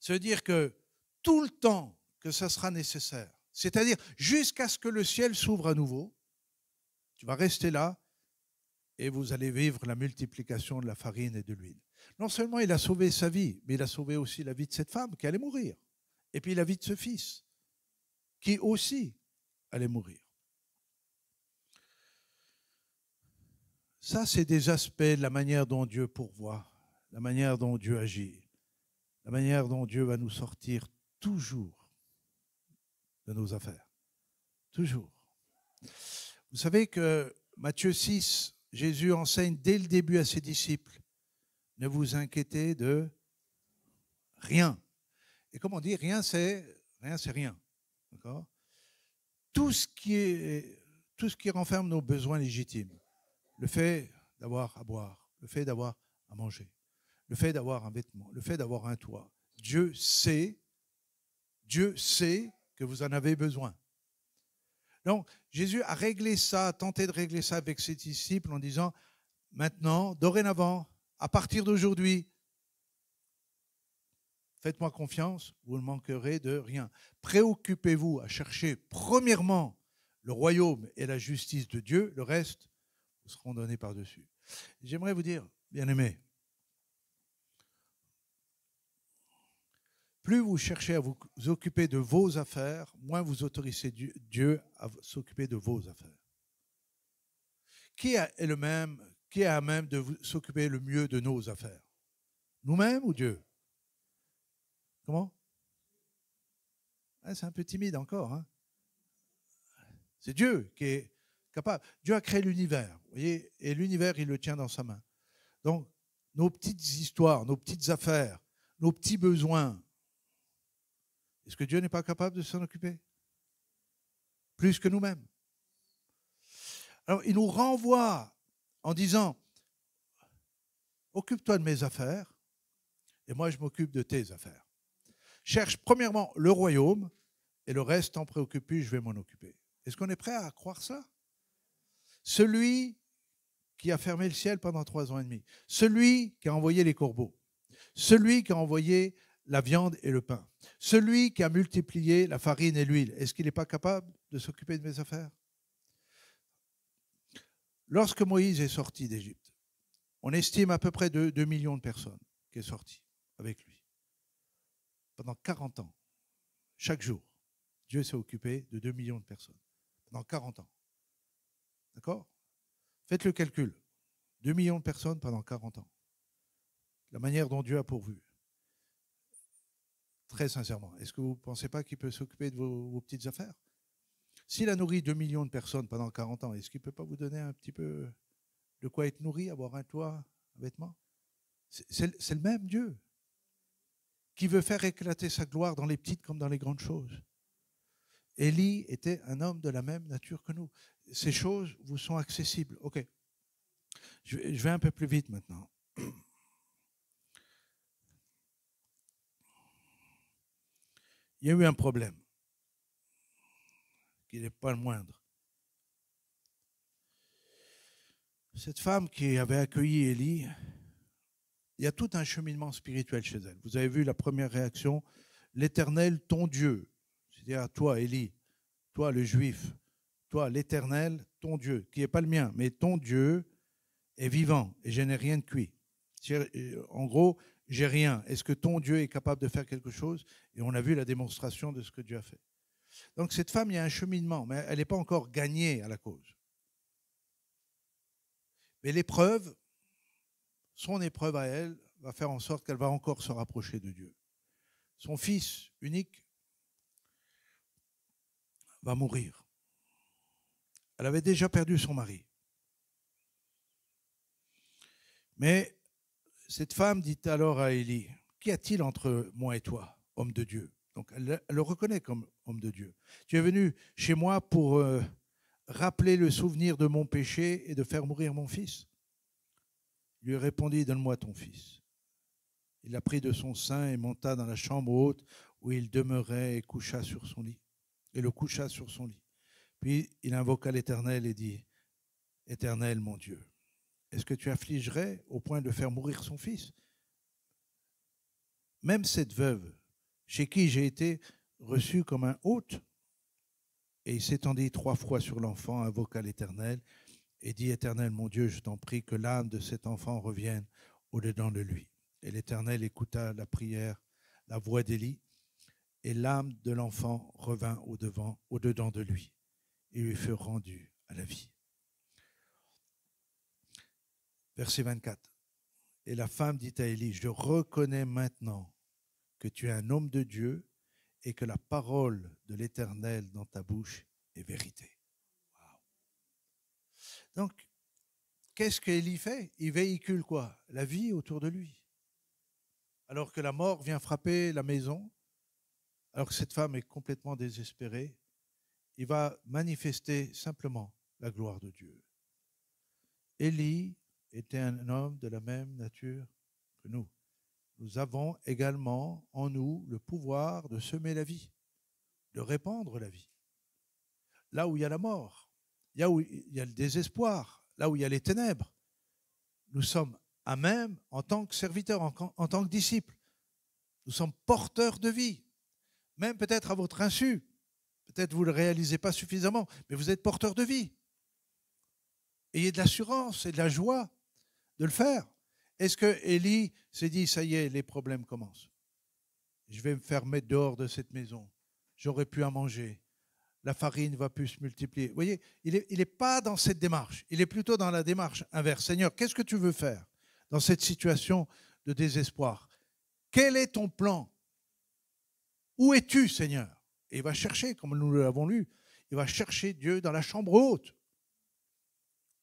Ça veut dire que tout le temps que ça sera nécessaire, c'est-à-dire jusqu'à ce que le ciel s'ouvre à nouveau, tu vas rester là et vous allez vivre la multiplication de la farine et de l'huile. Non seulement il a sauvé sa vie, mais il a sauvé aussi la vie de cette femme qui allait mourir. Et puis la vie de ce fils, qui aussi allait mourir. Ça, c'est des aspects de la manière dont Dieu pourvoit, la manière dont Dieu agit, la manière dont Dieu va nous sortir toujours de nos affaires. Toujours. Vous savez que Matthieu 6, Jésus enseigne dès le début à ses disciples, ne vous inquiétez de rien. Et comme on dit, rien c'est rien. D'accord ? Tout ce qui renferme nos besoins légitimes, le fait d'avoir à boire, le fait d'avoir à manger, le fait d'avoir un vêtement, le fait d'avoir un toit, Dieu sait que vous en avez besoin. Donc, Jésus a réglé ça, a tenté de régler ça avec ses disciples en disant, maintenant, dorénavant, à partir d'aujourd'hui, faites-moi confiance, vous ne manquerez de rien. Préoccupez-vous à chercher premièrement le royaume et la justice de Dieu, le reste vous seront donnés par-dessus. J'aimerais vous dire, bien-aimés, plus vous cherchez à vous occuper de vos affaires, moins vous autorisez Dieu à s'occuper de vos affaires. Qui est à même de s'occuper le mieux de nos affaires? Nous-mêmes ou Dieu? Comment? Ah, c'est un peu timide encore. Hein? C'est Dieu qui est capable. Dieu a créé l'univers, vous voyez, et l'univers, il le tient dans sa main. Donc, nos petites histoires, nos petites affaires, nos petits besoins, est-ce que Dieu n'est pas capable de s'en occuper? Plus que nous-mêmes. Alors, il nous renvoie en disant, occupe-toi de mes affaires, et moi je m'occupe de tes affaires. Cherche premièrement le royaume, et le reste, t'en préoccupe plus, je vais m'en occuper. Est-ce qu'on est prêt à croire ça? Celui qui a fermé le ciel pendant 3 ans et demi, celui qui a envoyé les corbeaux, celui qui a envoyé la viande et le pain, celui qui a multiplié la farine et l'huile, est-ce qu'il n'est pas capable de s'occuper de mes affaires? Lorsque Moïse est sorti d'Égypte, on estime à peu près 2 millions de personnes qui sont sorties avec lui. Pendant 40 ans, chaque jour, Dieu s'est occupé de 2 millions de personnes. Pendant 40 ans. D'accord? Faites le calcul. 2 millions de personnes pendant 40 ans. La manière dont Dieu a pourvu. Très sincèrement, est-ce que vous ne pensez pas qu'il peut s'occuper de vos petites affaires? S'il a nourri 2 millions de personnes pendant 40 ans, est-ce qu'il ne peut pas vous donner un petit peu de quoi être nourri, avoir un toit, un vêtement? C'est le même Dieu qui veut faire éclater sa gloire dans les petites comme dans les grandes choses. Élie était un homme de la même nature que nous. Ces choses vous sont accessibles. Ok. Je vais un peu plus vite maintenant. Il y a eu un problème qui n'est pas le moindre. Cette femme qui avait accueilli Élie, il y a tout un cheminement spirituel chez elle. Vous avez vu la première réaction, l'Éternel, ton Dieu, c'est-à-dire toi, Élie, toi le Juif, toi l'Éternel, ton Dieu, qui n'est pas le mien, mais ton Dieu est vivant et je n'ai rien de cuit. En gros, j'ai rien. Est-ce que ton Dieu est capable de faire quelque chose? Et on a vu la démonstration de ce que Dieu a fait. Donc cette femme, il y a un cheminement, mais elle n'est pas encore gagnée à la cause. Mais l'épreuve, son épreuve à elle, va faire en sorte qu'elle va encore se rapprocher de Dieu. Son fils unique va mourir. Elle avait déjà perdu son mari. Mais cette femme dit alors à Élie, « Qu'y a-t-il entre moi et toi, homme de Dieu ?» Donc elle le reconnaît comme homme de Dieu. « Tu es venu chez moi pour rappeler le souvenir de mon péché et de faire mourir mon fils ?» Il lui répondit, « Donne-moi ton fils. » Il la prit de son sein et monta dans la chambre haute où il demeurait et coucha sur son lit. Et le coucha sur son lit. Puis il invoqua l'Éternel et dit, « Éternel, mon Dieu, est-ce que tu affligerais au point de faire mourir son fils? Même cette veuve, chez qui j'ai été reçu comme un hôte. » Et il s'étendit 3 fois sur l'enfant, invoqua l'Éternel et dit, « Éternel, mon Dieu, je t'en prie que l'âme de cet enfant revienne au-dedans de lui. » Et l'Éternel écouta la prière, la voix d'Élie, et l'âme de l'enfant revint au-dedans de lui. Il lui fut rendu à la vie. Verset 24. Et la femme dit à Élie, « Je reconnais maintenant que tu es un homme de Dieu et que la parole de l'Éternel dans ta bouche est vérité. » Wow. Donc, qu'est-ce qu'Élie fait? Il véhicule quoi? La vie autour de lui. Alors que la mort vient frapper la maison, alors que cette femme est complètement désespérée, il va manifester simplement la gloire de Dieu. Élie était un homme de la même nature que nous. Nous avons également en nous le pouvoir de semer la vie, de répandre la vie. Là où il y a la mort, là où il y a le désespoir, là où il y a les ténèbres, nous sommes à même, en tant que serviteurs, en tant que disciples, nous sommes porteurs de vie, même peut-être à votre insu. Peut-être vous ne le réalisez pas suffisamment, mais vous êtes porteurs de vie. Ayez de l'assurance et de la joie de le faire. Est-ce que Élie s'est dit, ça y est, les problèmes commencent. Je vais me faire mettre dehors de cette maison. J'aurai plus à manger. La farine va plus se multiplier. Vous voyez, il est pas dans cette démarche. Il est plutôt dans la démarche inverse. Seigneur, qu'est-ce que tu veux faire dans cette situation de désespoir? Quel est ton plan? Où es-tu, Seigneur? Et il va chercher, comme nous l'avons lu, il va chercher Dieu dans la chambre haute,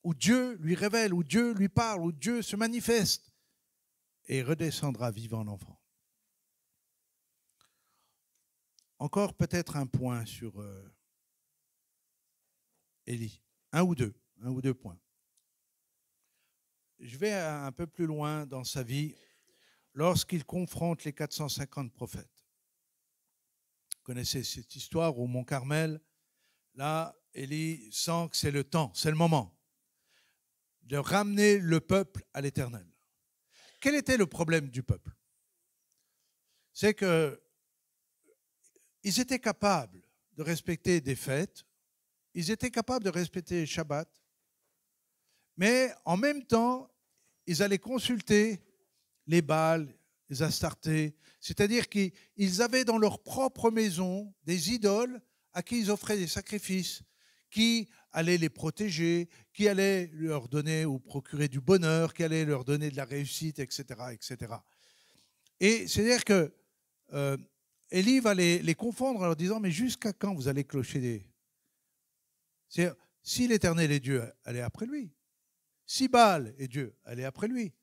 où Dieu lui révèle, où Dieu lui parle, où Dieu se manifeste, et redescendra vivant l'enfant. Encore peut-être un point sur Élie, un ou deux points. Je vais un peu plus loin dans sa vie, lorsqu'il confronte les 450 prophètes. Vous connaissez cette histoire au Mont Carmel. Là, Élie sent que c'est le temps, c'est le moment de ramener le peuple à l'Éternel. Quel était le problème du peuple? C'est qu'ils étaient capables de respecter des fêtes, ils étaient capables de respecter Shabbat, mais en même temps, ils allaient consulter les Baals, les Astartés, c'est-à-dire qu'ils avaient dans leur propre maison des idoles à qui ils offraient des sacrifices, qui allaient les protéger, qui allaient leur donner ou procurer du bonheur, qui allaient leur donner de la réussite, etc. etc. Et c'est-à-dire que Élie va les confondre en leur disant, mais jusqu'à quand vous allez clocher des... C'est-à-dire, si l'Éternel est Dieu, allez après lui. Si Baal est Dieu, allez après lui.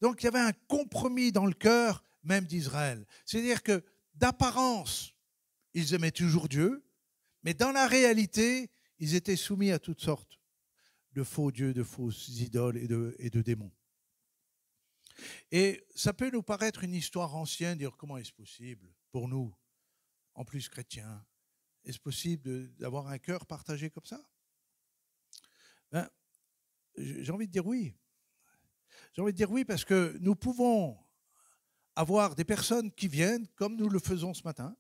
Donc il y avait un compromis dans le cœur même d'Israël. C'est-à-dire que d'apparence, ils aimaient toujours Dieu, mais dans la réalité, ils étaient soumis à toutes sortes de faux dieux, de fausses idoles et de démons. Et ça peut nous paraître une histoire ancienne, dire comment est-ce possible pour nous, en plus chrétiens, est-ce possible d'avoir un cœur partagé comme ça? Ben, j'ai envie de dire oui. J'ai envie de dire oui parce que nous pouvons avoir des personnes qui viennent, comme nous le faisons ce matin,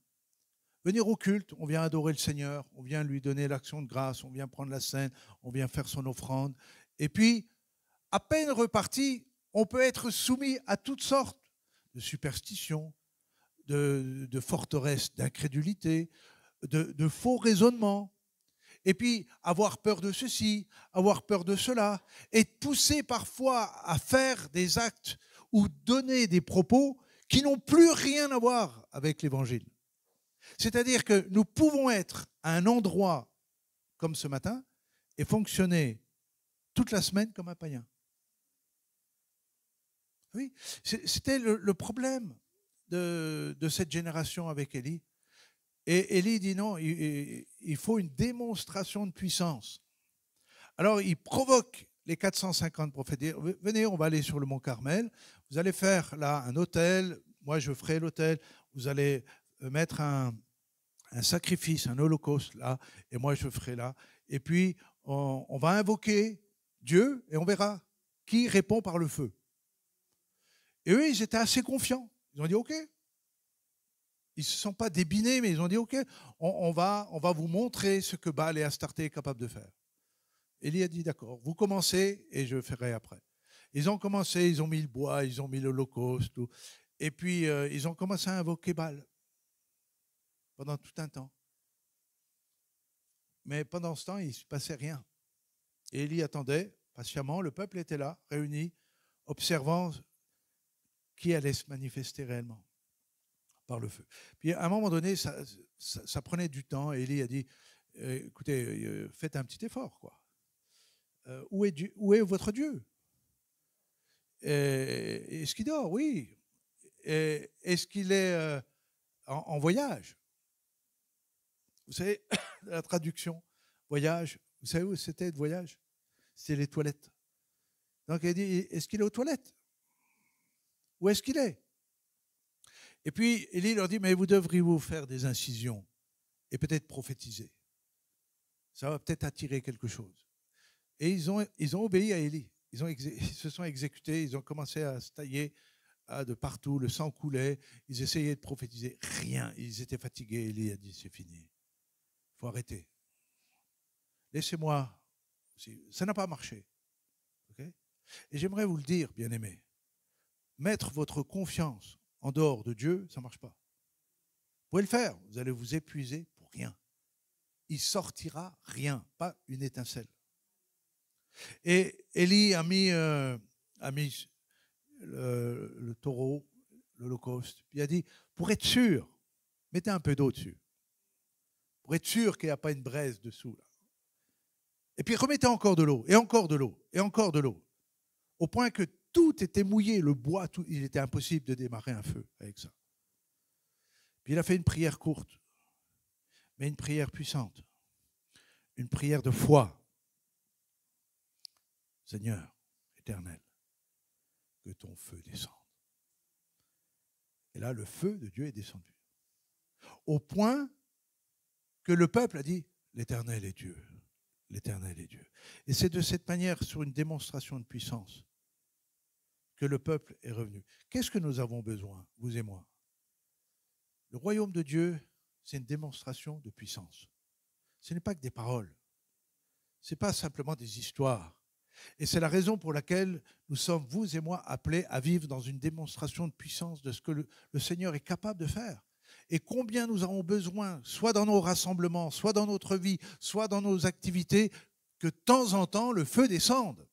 venir au culte, on vient adorer le Seigneur, on vient lui donner l'action de grâce, on vient prendre la scène, on vient faire son offrande. Et puis, à peine reparti, on peut être soumis à toutes sortes de superstitions, de forteresses d'incrédulité, de faux raisonnements. Et puis, avoir peur de ceci, avoir peur de cela, et pousser parfois à faire des actes ou donner des propos qui n'ont plus rien à voir avec l'Évangile. C'est-à-dire que nous pouvons être à un endroit comme ce matin, et fonctionnait toute la semaine comme un païen. Oui, c'était le problème de cette génération avec Élie. Et Élie dit non, il faut une démonstration de puissance. Alors il provoque les 450 prophètes. Venez, on va aller sur le mont Carmel. Vous allez faire là un autel. Moi, je ferai l'autel. Vous allez mettre un sacrifice, un holocauste là. Et moi, je ferai là. Et puis, on va invoquer Dieu et on verra qui répond par le feu. Et eux, ils étaient assez confiants. Ils ont dit OK. Ils ne se sont pas débinés, mais ils ont dit OK, on va vous montrer ce que Baal et Astarté est capable de faire. Élie a dit d'accord, vous commencez et je ferai après. Ils ont commencé, ils ont mis le bois, ils ont mis l'holocauste, tout. Et puis ils ont commencé à invoquer Baal pendant tout un temps. Mais pendant ce temps, il ne se passait rien. Et Élie attendait patiemment, le peuple était là, réuni, observant qui allait se manifester réellement par le feu. Puis à un moment donné, ça prenait du temps. Et Élie a dit, écoutez, faites un petit effort, quoi. Où est votre Dieu? Est-ce qu'il dort? Oui. Est-ce qu'il est en voyage? Vous savez, la traduction, voyage, vous savez où c'était le voyage? C'était les toilettes. Donc il dit, est-ce qu'il est aux toilettes? Où est-ce qu'il est? Et puis Élie leur dit, mais vous devriez vous faire des incisions et peut-être prophétiser. Ça va peut-être attirer quelque chose. Et ils ont obéi à Élie. Ils se sont exécutés, ils ont commencé à se tailler de partout, le sang coulait, ils essayaient de prophétiser. Rien, ils étaient fatigués. Élie a dit, c'est fini. Il faut arrêter. Laissez-moi. Ça n'a pas marché. Okay? Et j'aimerais vous le dire, bien-aimés. Mettre votre confiance en dehors de Dieu, ça ne marche pas. Vous pouvez le faire, vous allez vous épuiser pour rien. Il sortira rien, pas une étincelle. Et Élie a mis le taureau, l'holocauste, puis il a dit, pour être sûr, mettez un peu d'eau dessus. Pour être sûr qu'il n'y a pas une braise dessous. Là. Et puis remettez encore de l'eau, et encore de l'eau, et encore de l'eau. Au point que tout était mouillé, le bois, tout, il était impossible de démarrer un feu avec ça. Puis il a fait une prière courte, mais une prière puissante. Une prière de foi. Seigneur éternel, que ton feu descende. Et là, le feu de Dieu est descendu. Au point que le peuple a dit, l'Éternel est Dieu. L'Éternel est Dieu. Et c'est de cette manière, sur une démonstration de puissance, que le peuple est revenu. Qu'est-ce que nous avons besoin, vous et moi? Le royaume de Dieu, c'est une démonstration de puissance. Ce n'est pas que des paroles. Ce n'est pas simplement des histoires. Et c'est la raison pour laquelle nous sommes, vous et moi, appelés à vivre dans une démonstration de puissance de ce que le Seigneur est capable de faire. Et combien nous avons besoin, soit dans nos rassemblements, soit dans notre vie, soit dans nos activités, que de temps en temps, le feu descende.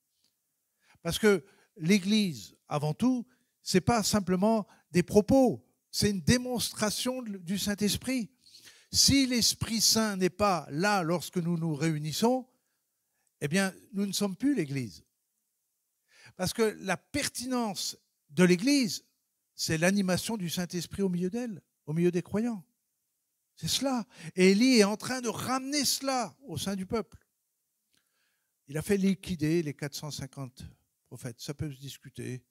Parce que l'Église, avant tout, ce n'est pas simplement des propos, c'est une démonstration du Saint-Esprit. Si l'Esprit Saint n'est pas là lorsque nous nous réunissons, eh bien, nous ne sommes plus l'Église. Parce que la pertinence de l'Église, c'est l'animation du Saint-Esprit au milieu d'elle, au milieu des croyants. C'est cela. Et Élie est en train de ramener cela au sein du peuple. Il a fait liquider les 450 prophètes. Ça peut se discuter,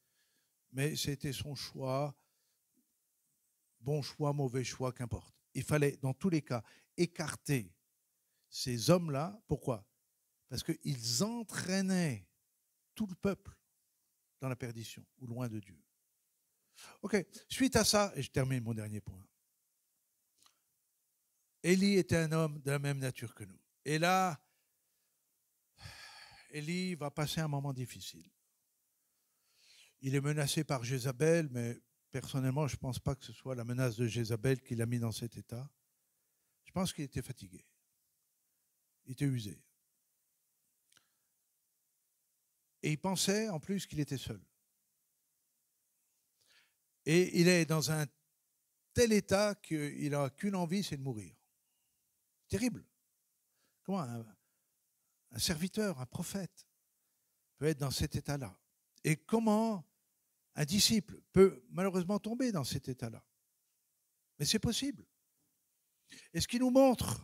mais c'était son choix. Bon choix, mauvais choix, qu'importe. Il fallait, dans tous les cas, écarter ces hommes-là. Pourquoi? Parce qu'ils entraînaient tout le peuple dans la perdition ou loin de Dieu. Ok, suite à ça, et je termine mon dernier point. Élie était un homme de la même nature que nous. Et là, Élie va passer un moment difficile. Il est menacé par Jézabel, mais personnellement, je ne pense pas que ce soit la menace de Jézabel qui l'a mis dans cet état. Je pense qu'il était fatigué. Il était usé. Et il pensait en plus qu'il était seul. Et il est dans un tel état qu'il n'a qu'une envie, c'est de mourir. Terrible. Comment un un serviteur, un prophète peut être dans cet état-là. Et comment un disciple peut malheureusement tomber dans cet état-là. Mais c'est possible. Et ce qui nous montre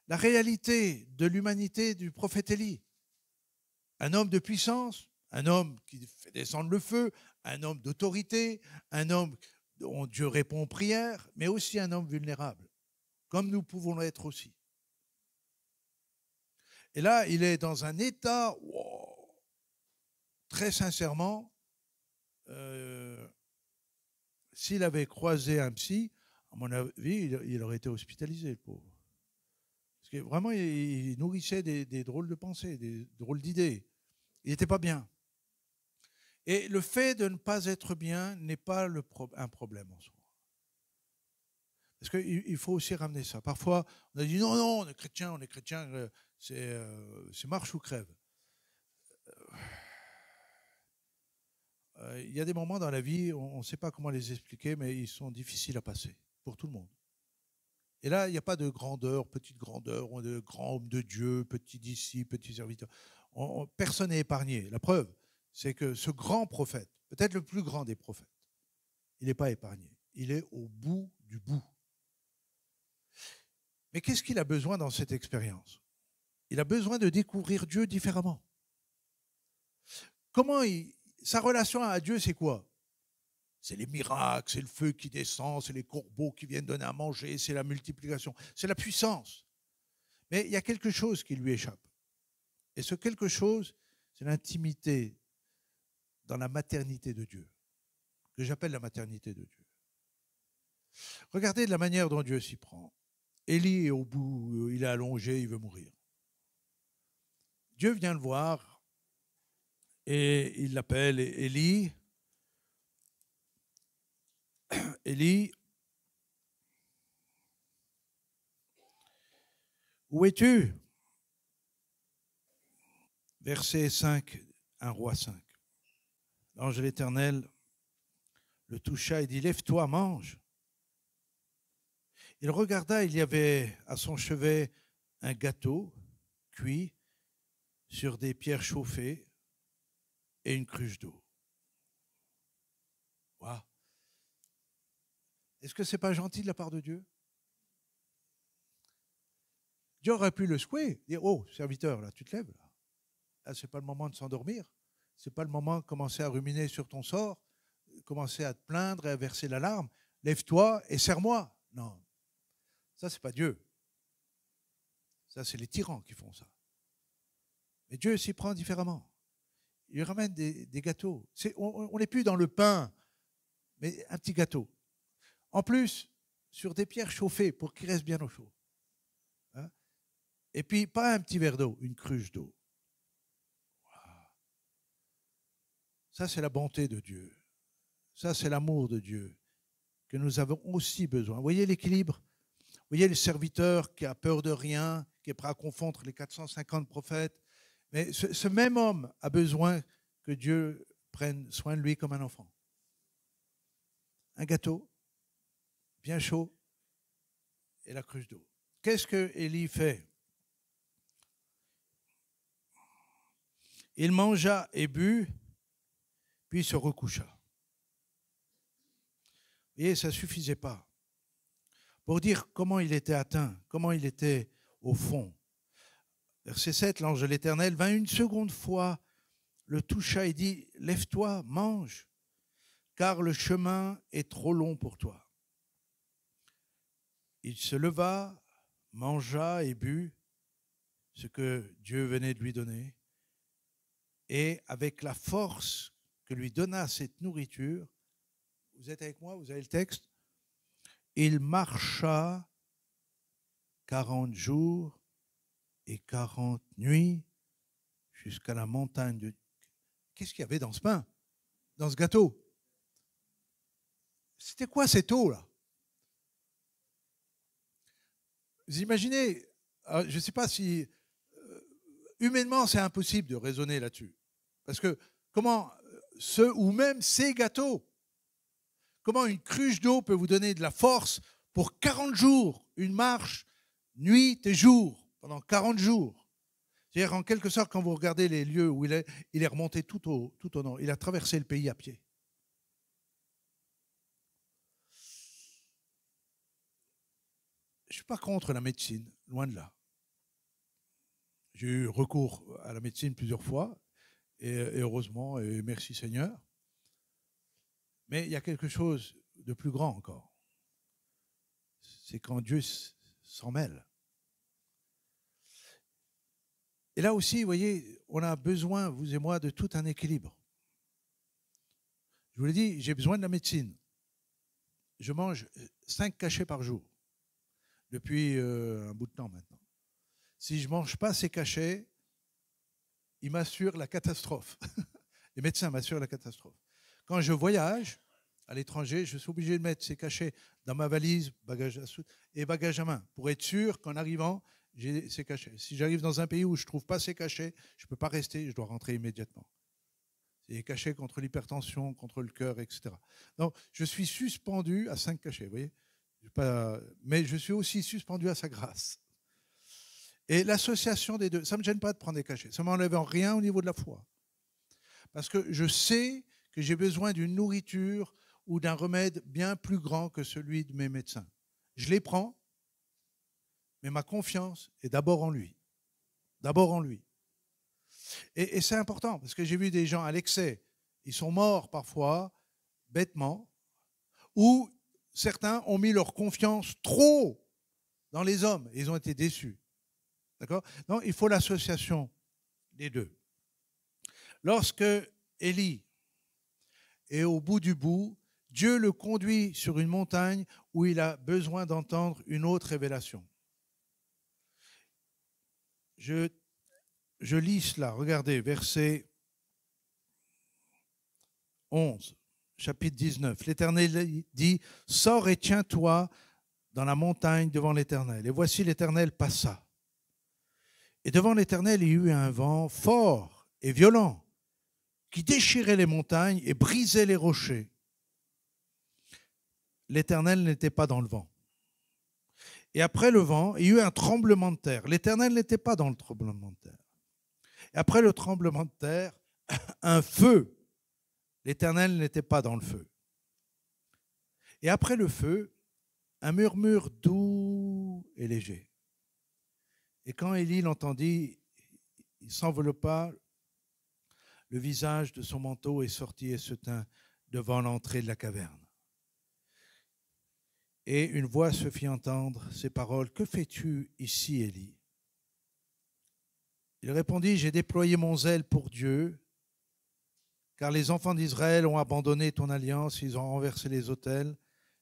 la réalité de l'humanité du prophète Élie. Un homme de puissance, un homme qui fait descendre le feu, un homme d'autorité, un homme dont Dieu répond aux prières, mais aussi un homme vulnérable, comme nous pouvons l'être aussi. Et là, il est dans un état, wow, très sincèrement, s'il avait croisé un psy, à mon avis, il aurait été hospitalisé, le pauvre. Parce que vraiment, il nourrissait des drôles de pensées, des drôles d'idées. Il n'était pas bien. Et le fait de ne pas être bien n'est pas un problème en soi. Parce qu'il faut aussi ramener ça. Parfois, on a dit non, on est chrétien, c'est marche ou crève. Il y a des moments dans la vie, on ne sait pas comment les expliquer, mais ils sont difficiles à passer pour tout le monde. Et là, il n'y a pas de grandeur, petite grandeur, ou de grand homme de Dieu, petit disciple, petit serviteur. Personne n'est épargné. La preuve, c'est que ce grand prophète, peut-être le plus grand des prophètes, il n'est pas épargné. Il est au bout du bout. Mais qu'est-ce qu'il a besoin dans cette expérience? Il a besoin de découvrir Dieu différemment. Sa relation à Dieu, c'est quoi? C'est les miracles, c'est le feu qui descend, c'est les corbeaux qui viennent donner à manger, c'est la multiplication, c'est la puissance. Mais il y a quelque chose qui lui échappe. Et ce quelque chose, c'est l'intimité dans la maternité de Dieu, que j'appelle la maternité de Dieu. Regardez de la manière dont Dieu s'y prend. Élie est au bout, il est allongé, il veut mourir. Dieu vient le voir et il l'appelle Élie. Élie, où es-tu? Verset 5, 1 Roi 5. L'ange de l'Éternel le toucha et dit, lève-toi, mange. Il regarda, il y avait à son chevet un gâteau cuit sur des pierres chauffées et une cruche d'eau. Wow. Est-ce que ce n'est pas gentil de la part de Dieu? Dieu aurait pu le secouer, dire, oh, serviteur, là, tu te lèves. Là, ce n'est pas le moment de s'endormir. Ce n'est pas le moment de commencer à ruminer sur ton sort, commencer à te plaindre et à verser l'alarme. Lève-toi et serre-moi. Non, ça, ce n'est pas Dieu. Ça, c'est les tyrans qui font ça. Mais Dieu s'y prend différemment. Il lui ramène des gâteaux. On n'est plus dans le pain, mais un petit gâteau. En plus, sur des pierres chauffées pour qu'il reste bien au chaud. Hein? Et puis, pas un petit verre d'eau, une cruche d'eau. Wow. Ça, c'est la bonté de Dieu. Ça, c'est l'amour de Dieu que nous avons aussi besoin. Vous voyez l'équilibre? Vous voyez le serviteur qui a peur de rien, qui est prêt à confondre les 450 prophètes. Mais ce même homme a besoin que Dieu prenne soin de lui comme un enfant. Un gâteau, bien chaud, et la cruche d'eau. Qu'est-ce que Élie fait? Il mangea et but, puis se recoucha. Vous voyez, ça ne suffisait pas. Pour dire comment il était atteint, comment il était au fond. Verset 7, l'ange de l'Éternel vint une seconde fois, le toucha et dit, lève-toi, mange, car le chemin est trop long pour toi. Il se leva, mangea et but ce que Dieu venait de lui donner. Et avec la force que lui donna cette nourriture, vous êtes avec moi, vous avez le texte? Il marcha 40 jours et 40 nuits jusqu'à la montagne de... Qu'est-ce qu'il y avait dans ce pain? Dans ce gâteau? C'était quoi cette eau-là? Vous imaginez, je ne sais pas si... humainement, c'est impossible de raisonner là-dessus. Parce que comment ou même ces gâteaux, comment une cruche d'eau peut vous donner de la force pour 40 jours, une marche, nuit et jour, pendant 40 jours. C'est-à-dire, en quelque sorte, quand vous regardez les lieux où il est remonté tout au nord. Il a traversé le pays à pied. Je ne suis pas contre la médecine, loin de là. J'ai eu recours à la médecine plusieurs fois, et heureusement, et merci Seigneur. Mais il y a quelque chose de plus grand encore. C'est quand Dieu s'en mêle. Et là aussi, vous voyez, on a besoin, vous et moi, de tout un équilibre. Je vous l'ai dit, j'ai besoin de la médecine. Je mange 5 cachets par jour, depuis un bout de temps maintenant. Si je ne mange pas ces cachets, ils m'assurent la catastrophe. Les médecins m'assurent la catastrophe. Quand je voyage à l'étranger, je suis obligé de mettre ces cachets dans ma valise, bagage à soude et bagage à main, pour être sûr qu'en arrivant, j'ai ces cachets. Si j'arrive dans un pays où je ne trouve pas ces cachets, je ne peux pas rester, je dois rentrer immédiatement. C'est des cachets contre l'hypertension, contre le cœur, etc. Donc, je suis suspendu à 5 cachets, vous voyez, mais je suis aussi suspendu à sa grâce. Et l'association des deux, ça ne me gêne pas de prendre des cachets, ça ne m'enlève en rien au niveau de la foi. Parce que je sais que j'ai besoin d'une nourriture ou d'un remède bien plus grand que celui de mes médecins. Je les prends, mais ma confiance est d'abord en lui. D'abord en lui. Et c'est important, parce que j'ai vu des gens à l'excès, ils sont morts parfois, bêtement, ou certains ont mis leur confiance trop dans les hommes, et ils ont été déçus. D'accord ? Non, il faut l'association des deux. Lorsque Élie est au bout du bout, Dieu le conduit sur une montagne où il a besoin d'entendre une autre révélation. Je lis cela, regardez, verset 11, chapitre 19. L'Éternel dit, « Sors et tiens-toi dans la montagne devant l'Éternel. » Et voici l'Éternel passa. Et devant l'Éternel, il y eut un vent fort et violent qui déchirait les montagnes et brisait les rochers. L'Éternel n'était pas dans le vent. Et après le vent, il y eut un tremblement de terre. L'Éternel n'était pas dans le tremblement de terre. Et après le tremblement de terre, un feu. L'Éternel n'était pas dans le feu. Et après le feu, un murmure doux et léger. Et quand Élie l'entendit, il s'enveloppa le visage de son manteau et sortit et se tint devant l'entrée de la caverne. Et une voix se fit entendre ces paroles. « Que fais-tu ici, Élie » Il répondit, « J'ai déployé mon zèle pour Dieu, car les enfants d'Israël ont abandonné ton alliance, ils ont renversé les autels,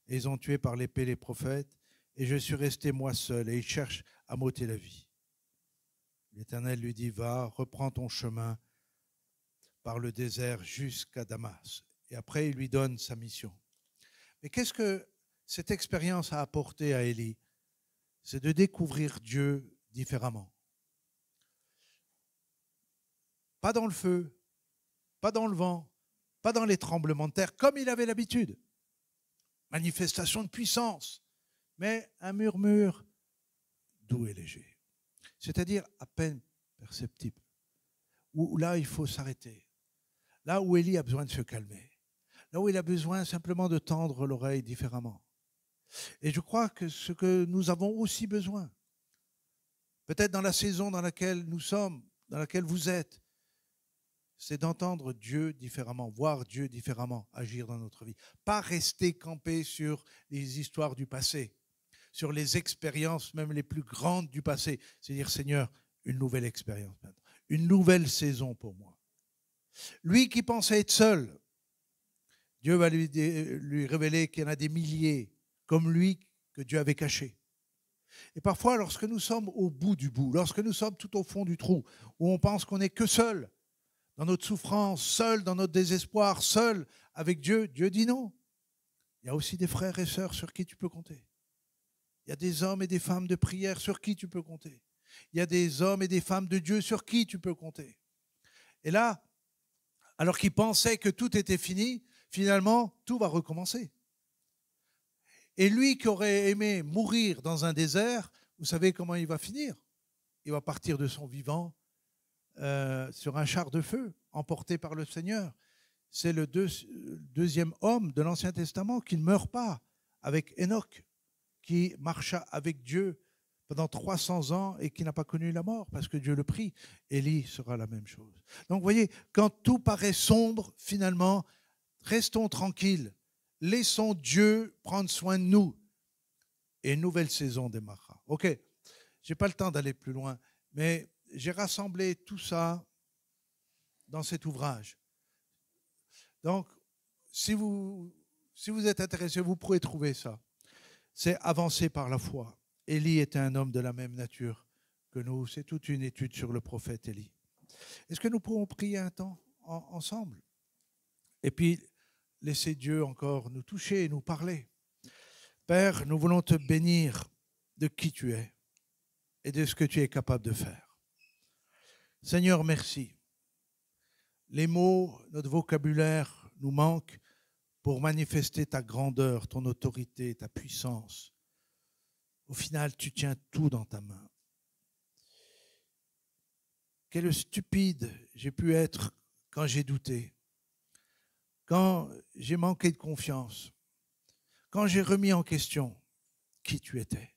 et ils ont tué par l'épée les prophètes, et je suis resté moi seul, et ils cherchent à m'ôter la vie. » L'Éternel lui dit, « Va, reprends ton chemin par le désert jusqu'à Damas. » Et après, il lui donne sa mission. Mais qu'est-ce que cette expérience a apporté à Élie? C'est de découvrir Dieu différemment. Pas dans le feu, pas dans le vent, pas dans les tremblements de terre, comme il avait l'habitude. Manifestation de puissance, mais un murmure doux et léger. C'est-à-dire à peine perceptible. Où là, il faut s'arrêter. Là où Élie a besoin de se calmer. Là où il a besoin simplement de tendre l'oreille différemment. Et je crois que ce que nous avons aussi besoin, peut-être dans la saison dans laquelle nous sommes, dans laquelle vous êtes, c'est d'entendre Dieu différemment, voir Dieu différemment agir dans notre vie. Pas rester campé sur les histoires du passé, sur les expériences même les plus grandes du passé. C'est dire, Seigneur, une nouvelle expérience maintenant, une nouvelle saison pour moi. Lui qui pensait être seul, Dieu va lui révéler qu'il y en a des milliers comme lui que Dieu avait caché. Et parfois, lorsque nous sommes au bout du bout, lorsque nous sommes tout au fond du trou, où on pense qu'on n'est que seul, dans notre souffrance, seul dans notre désespoir, seul avec Dieu, Dieu dit non. Il y a aussi des frères et sœurs sur qui tu peux compter. Il y a des hommes et des femmes de prière sur qui tu peux compter. Il y a des hommes et des femmes de Dieu sur qui tu peux compter. Et là, alors qu'ils pensaient que tout était fini, finalement, tout va recommencer. Et lui qui aurait aimé mourir dans un désert, vous savez comment il va finir? Il va partir de son vivant sur un char de feu, emporté par le Seigneur. C'est le deuxième homme de l'Ancien Testament qui ne meurt pas, avec Enoch, qui marcha avec Dieu pendant 300 ans et qui n'a pas connu la mort parce que Dieu le prit. Élie sera la même chose. Donc vous voyez, quand tout paraît sombre, finalement, restons tranquilles. Laissons Dieu prendre soin de nous. Et une nouvelle saison démarrera. Ok, je n'ai pas le temps d'aller plus loin, mais j'ai rassemblé tout ça dans cet ouvrage. Donc, si vous êtes intéressé, vous pourrez trouver ça. C'est Avancer par la foi. Élie était un homme de la même nature que nous. C'est toute une étude sur le prophète Élie. Est-ce que nous pourrons prier un temps ensemble? Et puis, laisser Dieu encore nous toucher et nous parler. Père, nous voulons te bénir de qui tu es et de ce que tu es capable de faire. Seigneur, merci. Les mots, notre vocabulaire nous manquent pour manifester ta grandeur, ton autorité, ta puissance. Au final, tu tiens tout dans ta main. Quel stupide j'ai pu être quand j'ai douté, quand j'ai manqué de confiance, quand j'ai remis en question qui tu étais.